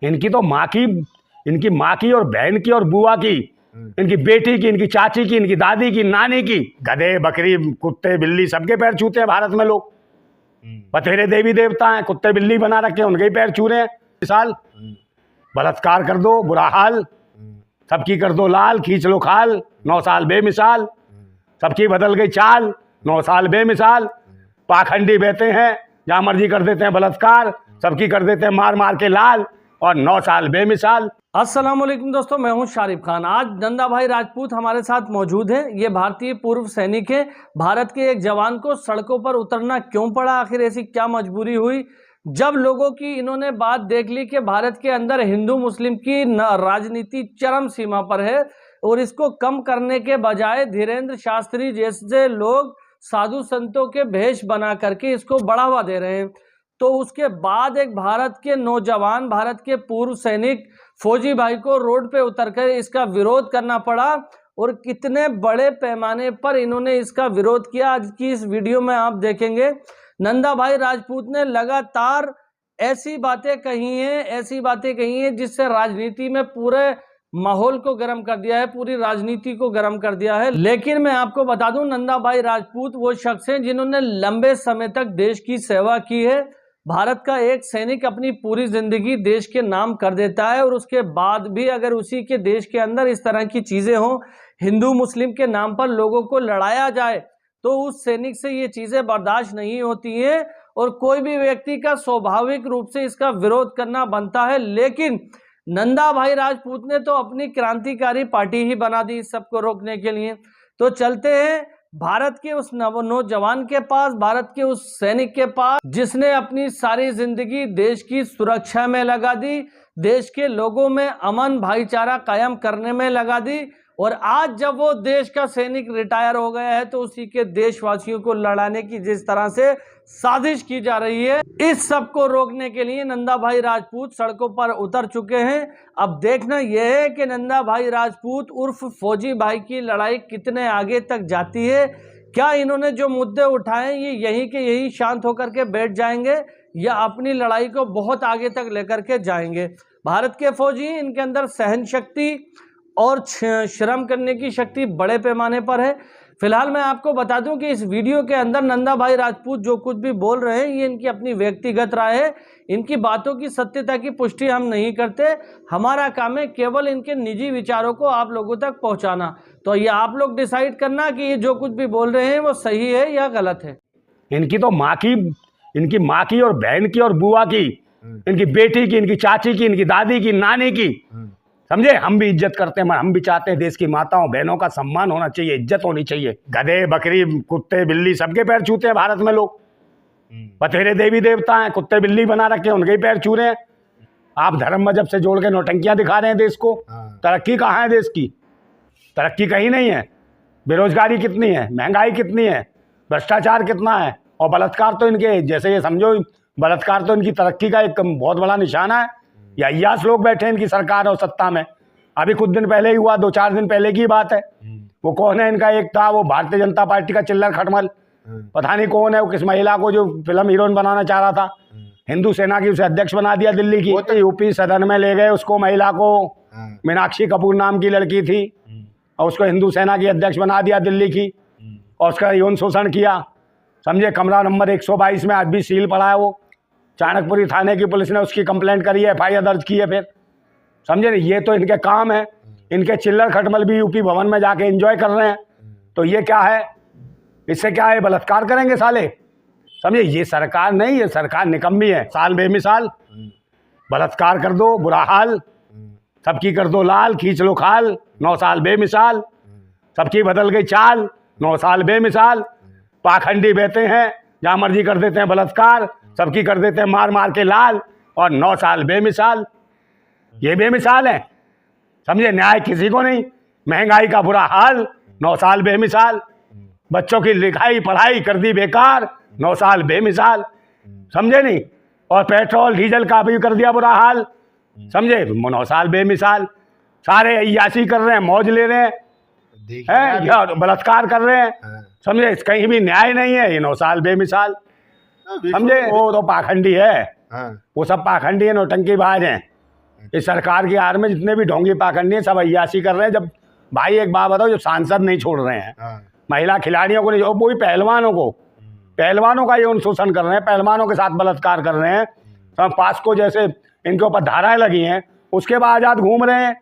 इनकी तो इनकी माँ की और बहन की और बुआ की, इनकी बेटी की, इनकी चाची की, इनकी दादी की, नानी की, गधे बकरी कुत्ते बिल्ली सबके पैर छूते हैं भारत में लोग। बतेरे देवी देवता हैं, कुत्ते बिल्ली बना रखे हैं, उनके ही पैर छू रहे हैं। साल बलात्कार कर दो बुरा हाल, सबकी कर दो लाल, खींच लो खाल, 9 साल बेमिसाल, सबकी बदल गई चाल, 9 साल बेमिसाल। पाखंडी बहते हैं, जहां मर्जी कर देते हैं बलात्कार, सबकी कर देते हैं मार मार के लाल, और 9 साल बेमिसाल। अस्सलाम वालेकुम दोस्तों, मैं हूं शारिफ खान। आज नंदा भाई राजपूत हमारे साथ मौजूद हैं। ये भारतीय पूर्व सैनिक हैं। भारत के एक जवान को सड़कों पर उतरना क्यों पड़ा, आखिर ऐसी क्या मजबूरी हुई? जब लोगों की इन्होंने बात देख ली कि भारत के अंदर हिंदू मुस्लिम की राजनीति चरम सीमा पर है और इसको कम करने के बजाय धीरेन्द्र शास्त्री जैसे लोग साधु संतों के भेष बना करके इसको बढ़ावा दे रहे हैं, तो उसके बाद एक भारत के नौजवान, भारत के पूर्व सैनिक फौजी भाई को रोड पे उतरकर इसका विरोध करना पड़ा। और कितने बड़े पैमाने पर इन्होंने इसका विरोध किया, आज की इस वीडियो में आप देखेंगे। नंदा भाई राजपूत ने लगातार ऐसी बातें कही हैं जिससे राजनीति में पूरे माहौल को गर्म कर दिया है, पूरी राजनीति को गर्म कर दिया है। लेकिन मैं आपको बता दूं, नंदा भाई राजपूत वो शख्स हैं जिन्होंने लंबे समय तक देश की सेवा की है। भारत का एक सैनिक अपनी पूरी जिंदगी देश के नाम कर देता है और उसके बाद भी अगर उसी के देश के अंदर इस तरह की चीजें हों, हिंदू मुस्लिम के नाम पर लोगों को लड़ाया जाए, तो उस सैनिक से ये चीजें बर्दाश्त नहीं होती हैं और कोई भी व्यक्ति का स्वाभाविक रूप से इसका विरोध करना बनता है। लेकिन नंदा भाई राजपूत ने तो अपनी क्रांतिकारी पार्टी ही बना दी इस सबको रोकने के लिए। तो चलते हैं भारत के उस नौजवान के पास, भारत के उस सैनिक के पास जिसने अपनी सारी जिंदगी देश की सुरक्षा में लगा दी, देश के लोगों में अमन भाईचारा कायम करने में लगा दी। और आज जब वो देश का सैनिक रिटायर हो गया है, तो उसी के देशवासियों को लड़ाने की जिस तरह से साजिश की जा रही है, इस सब को रोकने के लिए नंदा भाई राजपूत सड़कों पर उतर चुके हैं। अब देखना यह है कि नंदा भाई राजपूत उर्फ फौजी भाई की लड़ाई कितने आगे तक जाती है। क्या इन्होंने जो मुद्दे उठाए ये यहीं के यहीं शांत होकर के बैठ जाएंगे या अपनी लड़ाई को बहुत आगे तक लेकर के जाएंगे? भारत के फौजी, इनके अंदर सहन शक्ति और श्रम करने की शक्ति बड़े पैमाने पर है। फिलहाल मैं आपको बता दूं कि इस वीडियो के अंदर नंदा भाई राजपूत जो कुछ भी बोल रहे हैं ये इनकी अपनी व्यक्तिगत राय है। इनकी बातों की सत्यता की पुष्टि हम नहीं करते। हमारा काम है केवल इनके निजी विचारों को आप लोगों तक पहुंचाना। तो ये आप लोग डिसाइड करना कि ये जो कुछ भी बोल रहे हैं वो सही है या गलत है। इनकी तो इनकी माँ की और बहन की और बुआ की, इनकी बेटी की, इनकी चाची की, इनकी दादी की, नानी की, समझे। हम भी इज्जत करते हैं, हम भी चाहते हैं देश की माताओं बहनों का सम्मान होना चाहिए, इज्जत होनी चाहिए। गधे बकरी कुत्ते बिल्ली सबके पैर छूते हैं भारत में लोग। बतेरे देवी देवता हैं, कुत्ते बिल्ली बना रखे हैं, उनके ही पैर छू रहे हैं। आप धर्म मजहब से जोड़ के नौटंकियां दिखा रहे हैं देश को। तरक्की कहाँ है देश की? तरक्की कहीं नहीं है। बेरोजगारी कितनी है, महंगाई कितनी है, भ्रष्टाचार कितना है, और बलात्कार तो इनके जैसे, ये समझो बलात्कार तो इनकी तरक्की का एक बहुत बड़ा निशाना है। या अय्यास लोग बैठे हैं इनकी सरकार और सत्ता में। अभी कुछ दिन पहले ही हुआ, 2-4 दिन पहले की बात है। वो कौन है इनका, एक था वो भारतीय जनता पार्टी का चिल्लर खटमल, पता नहीं कौन है वो, किस महिला को जो फिल्म हीरोइन बनाना चाह रहा था, हिंदू सेना की उसे अध्यक्ष बना दिया दिल्ली की। यूपी सदन में ले गए उसको, महिला को, मीनाक्षी कपूर नाम की लड़की थी, और उसको हिंदू सेना की अध्यक्ष बना दिया दिल्ली की, और उसका यौन शोषण किया, समझे। कमरा नंबर 122 में आज भी सील पड़ा है वो। चाणकपुरी थाने की पुलिस ने उसकी कंप्लेंट करी है, FIR दर्ज की है फिर, समझे। ये तो इनके काम है। इनके चिल्लर खटमल भी यूपी भवन में जाके एंजॉय कर रहे हैं। तो ये क्या है, इससे क्या है, बलात्कार करेंगे साले, समझे। ये सरकार नहीं, ये सरकार निकम्मी है, साल बेमिसाल। बलात्कार कर दो बुरा हाल, सबकी कर दो लाल, खींच लो खाल, 9 साल बेमिसाल, सबकी बदल गई चाल, 9 साल बेमिसाल। पाखंडी बहते हैं, जहाँ मर्जी कर देते हैं बलात्कार, सबकी कर देते हैं मार मार के लाल, और 9 साल बेमिसाल। ये बेमिसाल है, समझे। न्याय किसी को नहीं, महंगाई का बुरा हाल, 9 साल बेमिसाल। बच्चों की लिखाई पढ़ाई कर दी बेकार, 9 साल बेमिसाल, समझे नहीं। और पेट्रोल डीजल का भी कर दिया बुरा हाल, समझे, 9 साल बेमिसाल। सारे अय्यासी कर रहे हैं, मौज ले रहे हैं, बलात्कार कर रहे हैं, समझे। कहीं भी न्याय नहीं है, ये 9 साल बेमिसाल, समझे। वो तो पाखंडी है, वो सब पाखंडी है, नौटंकीबाज हैं, इस सरकार की आड़ में जितने भी ढोंगी पाखंडी हैं सब अय्याशी कर रहे हैं। जब भाई एक बात बताओ, जब सांसद नहीं छोड़ रहे हैं, महिला खिलाड़ियों को नहीं, वो भी पहलवानों को, पहलवानों का ये शोषण कर रहे हैं, पहलवानों के साथ बलात्कार कर रहे हैं, पास्को जैसे इनके ऊपर धाराएं लगी हैं, उसके बाद आज़ाद घूम रहे हैं।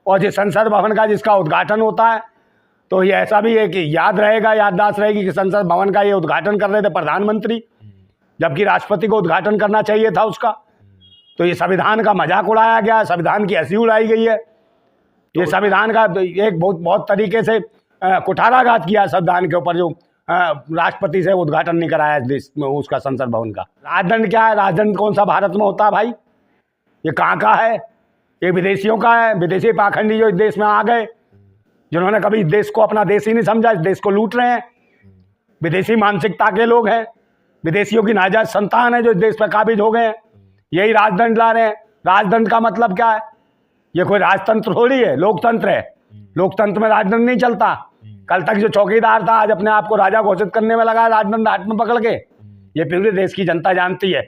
और जिस संसद भवन का जिसका उद्घाटन होता है, तो ये ऐसा भी है कि याद रहेगा, याददाश्त रहेगी कि संसद भवन का ये उद्घाटन कर रहे थे प्रधानमंत्री, जबकि राष्ट्रपति को उद्घाटन करना चाहिए था उसका। तो ये संविधान का मजाक उड़ाया गया, संविधान की हंसी उड़ाई गई है। ये संविधान का एक बहुत तरीके से कुठाराघात किया संविधान के ऊपर, जो राष्ट्रपति से उद्घाटन नहीं कराया इस देश में उसका संसद भवन का। राजदंड क्या है? राजदंड कौन सा भारत में होता है भाई? ये कहाँ का है? ये विदेशियों का है। विदेशी पाखंडी जो इस देश में आ गए, जिन्होंने कभी इस देश को अपना देश ही नहीं समझा, इस देश को लूट रहे हैं। विदेशी मानसिकता के लोग हैं, विदेशियों की नाजायज संतान है जो इस देश पर काबिज हो गए हैं। यही राजदंड ला रहे हैं। राजदंड का मतलब क्या है? ये कोई राजतंत्र थोड़ी है, लोकतंत्र है। लोकतंत्र में राजदंड नहीं चलता। कल तक जो चौकीदार था आज अपने आप को राजा घोषित करने में लगा, राजदंड हाथ में पकड़ के। ये पूरे देश की जनता जानती है।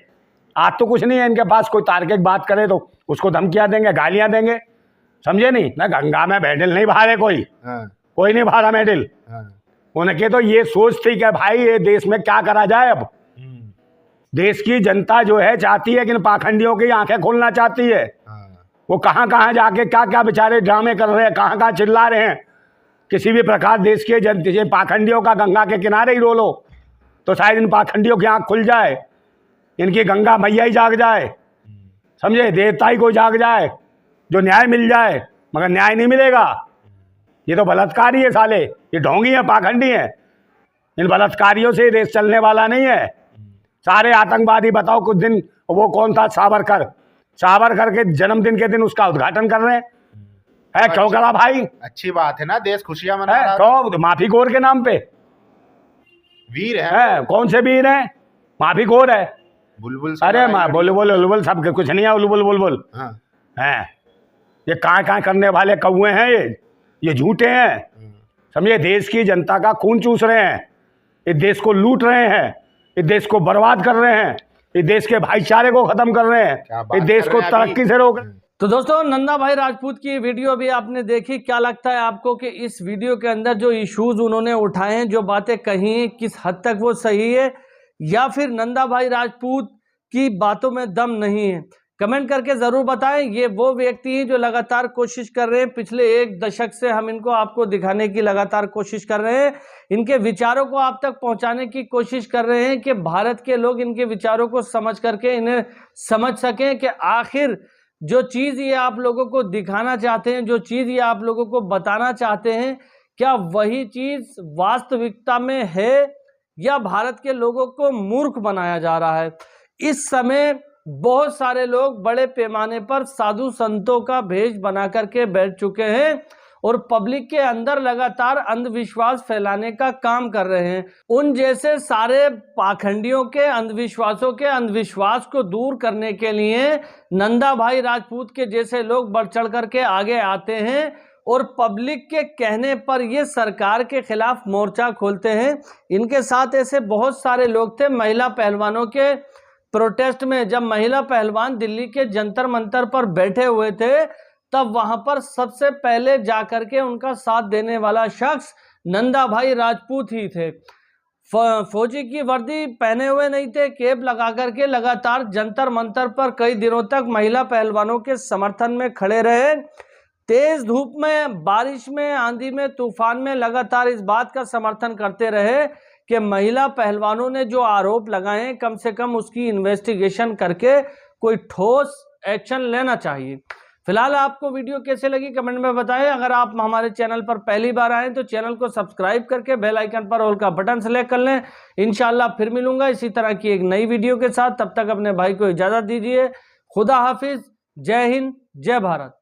आज तो कुछ नहीं है इनके पास, कोई तार्किक बात करे तो उसको धमकियां देंगे, गालियां देंगे, समझे नहीं ना। गंगा में मेडल नहीं बहा रहे कोई नहीं बहा रहा मेडल। उनके तो ये सोच थी कि भाई ये देश में क्या करा जाए। अब देश की जनता जो है चाहती है कि इन पाखंडियों की आंखें खोलना चाहती है। वो कहाँ कहाँ जाके क्या क्या बेचारे ड्रामे कर रहे हैं, कहाँ कहाँ चिल्ला रहे हैं। किसी भी प्रकार देश के जन पाखंडियों का गंगा के किनारे ही रो लो तो शायद इन पाखंडियों की आंख खुल जाए, इनकी गंगा मैया ही जाग जाए, समझे, देवता ही कोई जाग जाए, जो न्याय मिल जाए। मगर न्याय नहीं मिलेगा। ये तो बलात्कारी है साले, ये ढोंगी हैं, पाखंडी हैं। इन बलात्कारियों से देश चलने वाला नहीं है। सारे आतंकवादी बताओ कुछ दिन, वो कौन था, सावरकर के जन्मदिन के दिन उसका उद्घाटन कर रहे हैं। है क्यों करा भाई? अच्छी बात है ना, देश खुशियां मना रहा है। क्यों? माफी खोर के नाम पे वीर है। कौन से वीर हैं? माफी खोर है। बुलबुल। अरे बुलबुल सब कुछ नहीं है। बुलबुल है। ये कहाँ करने वाले कौए हैं, ये झूठे हैं, समझे। देश की जनता का खून चूस रहे हैं, इस देश को लूट रहे हैं, इस देश को बर्बाद कर रहे हैं, इस देश के भाईचारे को खत्म कर रहे हैं, इस देश को तरक्की से रोक। तो दोस्तों, नंदा भाई राजपूत की वीडियो भी आपने देखी। क्या लगता है आपको कि इस वीडियो के अंदर जो इश्यूज उन्होंने उठाए हैं, जो बातें कही हैं, किस हद तक वो सही है या फिर नंदा भाई राजपूत की बातों में दम नहीं है? कमेंट करके ज़रूर बताएं। ये वो व्यक्ति हैं जो लगातार कोशिश कर रहे हैं, पिछले 1 दशक से हम इनको आपको दिखाने की लगातार कोशिश कर रहे हैं, इनके विचारों को आप तक पहुंचाने की कोशिश कर रहे हैं कि भारत के लोग इनके विचारों को समझ करके इन्हें समझ सकें कि आखिर जो चीज़ ये आप लोगों को दिखाना चाहते हैं, जो चीज़ ये आप लोगों को बताना चाहते हैं, क्या वही चीज़ वास्तविकता में है या भारत के लोगों को मूर्ख बनाया जा रहा है? इस समय बहुत सारे लोग बड़े पैमाने पर साधु संतों का भेष बना करके बैठ चुके हैं और पब्लिक के अंदर लगातार अंधविश्वास फैलाने का काम कर रहे हैं। उन जैसे सारे पाखंडियों के अंधविश्वासों के अंधविश्वास को दूर करने के लिए नंदा भाई राजपूत के जैसे लोग बढ़ चढ़ करके आगे आते हैं और पब्लिक के कहने पर ये सरकार के खिलाफ मोर्चा खोलते हैं। इनके साथ ऐसे बहुत सारे लोग थे महिला पहलवानों के प्रोटेस्ट में। जब महिला पहलवान दिल्ली के जंतर मंतर पर बैठे हुए थे, तब वहां पर सबसे पहले जाकर के उनका साथ देने वाला शख्स नंदा भाई राजपूत ही थे। फौजी की वर्दी पहने हुए नहीं थे, कैप लगा करके लगातार जंतर मंतर पर कई दिनों तक महिला पहलवानों के समर्थन में खड़े रहे। तेज धूप में, बारिश में, आंधी में, तूफान में लगातार इस बात का समर्थन करते रहे कि महिला पहलवानों ने जो आरोप लगाए कम से कम उसकी इन्वेस्टिगेशन करके कोई ठोस एक्शन लेना चाहिए। फिलहाल आपको वीडियो कैसे लगी कमेंट में बताएं। अगर आप हमारे चैनल पर पहली बार आए तो चैनल को सब्सक्राइब करके बेल आइकन पर ऑल का बटन सेलेक्ट कर लें। इंशाल्लाह फिर मिलूंगा इसी तरह की एक नई वीडियो के साथ। तब तक अपने भाई को इजाजत दीजिए। खुदा हाफिज। जय हिंद, जय भारत।